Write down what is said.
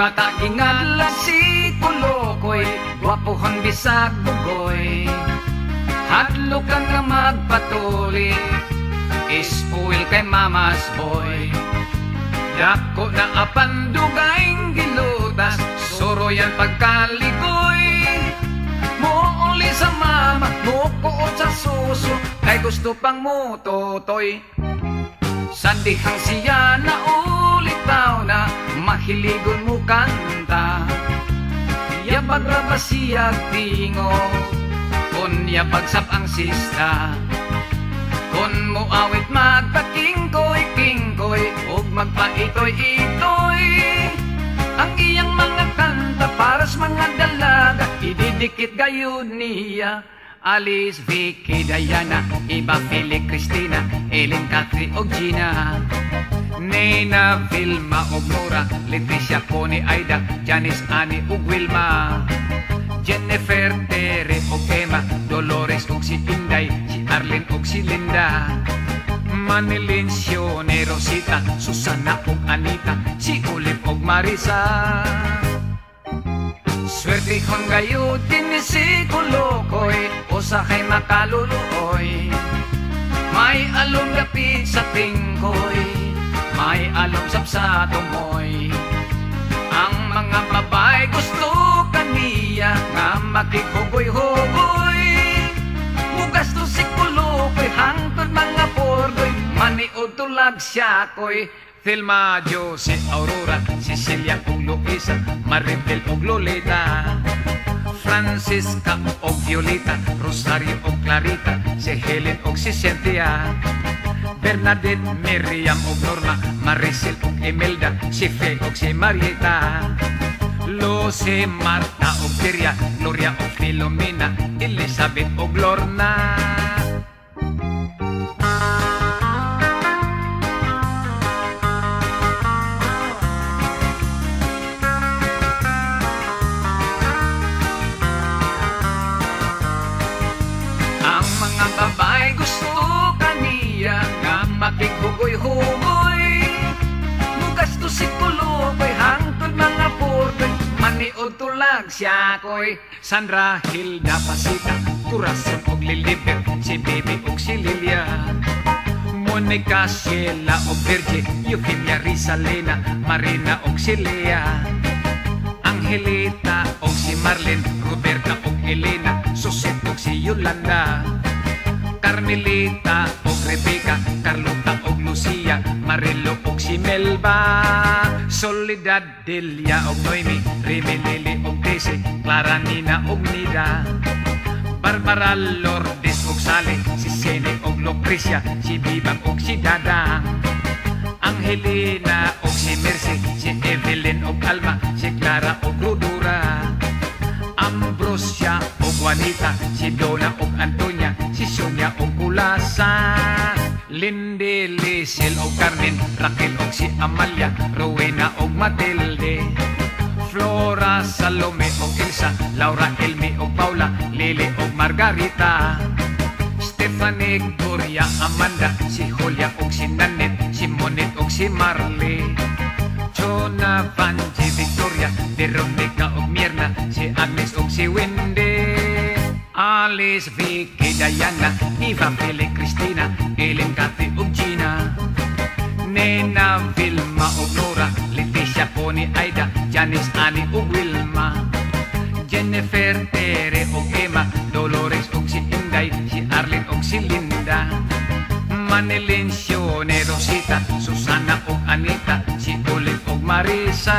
bata gingadla si Kulokoy, gwapohang bisag bugoy. Hadlo ka nga magpatuli, ispuil kay mama's boy. Dako na apandugayng gilutas, suro yan pagkaligoy. Muuli sa mama, mukuot sa suso, kay gusto pang mutotoy. Sandihang siya na ulitaw na, mahiligon mo kanta. Yapag rabasiyag tingo, kun yapag ang sista. Kun mo awit magpakingkoy-kingkoy, ug magpaitoy-itoy. Ang iyang mga kanta paras mga dalaga, ididikit gayud niya. Alice, Vicky, Diana, Iba, Philip, Christina, Ellen, Cathy, og Gina. Nena, Vilma, og Nora, Leticia, Connie, Aida, Janice, Annie, ug Wilma. Jennifer, Tere, og Emma, Dolores, og si Inday, si Arlene, og si Linda. Manilin, Sione, Rosita, Susana, og Anita, si Olive, og Marisa. Swerte kong gayo din ni si Kulokoy, o sa kay makaluluoy. May alom dapit sa tingkoy, may alom sa tumoy. Ang mga babay gusto kaniya, nga makikugoy-hugoy. Mugas to si Kulokoy, hangtod mga porgoy, maniod tulag siya koy. Thelma, Jose, Aurora, Cecilia ug Luisa, Maribel ug Lolita, Francisca ug Violeta, Rosario ug Clarita, si Helen ug si Cynthia, Bernadette, Miriam ug Norma, Maricel ug Imelda, si Fe ug si Marieta, Lucy, Marta ug Tiria, Gloria ug Filomena, Elizabeth ug Lorna. Babay gusto kaniya, nga makikugoy-hugoy. Mugas to si Kulokoy, hangtod mga portoy, maniod tulag siya koy. Sandra, Hilda, Pasita, Corazon og Lilibet, si Bibi og si Lilia. Monica, Sheila og Virgie, Eugenia, Rizalena, Marina og si Lea. Angelita og si Marlene, Roberta og Elena, Susit og si Yolanda. Carmelita og Rebecca, Carlota og Lucia, Marilo og si Melba. Soledad, Delia og Noemi, Remy, Lily og Daisy, Clara, Nina og Nida. Barbara, Lourdes og Sally, si Sene og Lucrecia, si Bibang og si Dada. Angelina og si Mercy, si Evelyn og Alma, si Clara og Rodora. Ambrosia og Juanita, si Donna og Antonia, si Sonia og Kulasa. Linde, Liesel og Carmen, Raquel og si Amalia, Rowena og Matilde. Flora, Salome og Elsa, Laura, Elmi og Paula, Lily og Margarita. Stephanie, Gloria, Amanda, si Julia og si Nanette, si Monet og si Marley. Jonah, Vanji, Victoria, Veronica og Mierna, si Agnes og si Wendy. Alice, Vicky, Diana, Eva, Philip, Christina, Ellen, Cathy og Gina. Nena, Vilma og Nora, Leticia, Connie, Aida, Janice, Annie og Wilma. Jennifer, Tere og Emma, Dolores og si Inday, si Arlene og si Linda. Manilin, Sione, Rosita, Susana og Anita, si Olive og Marisa.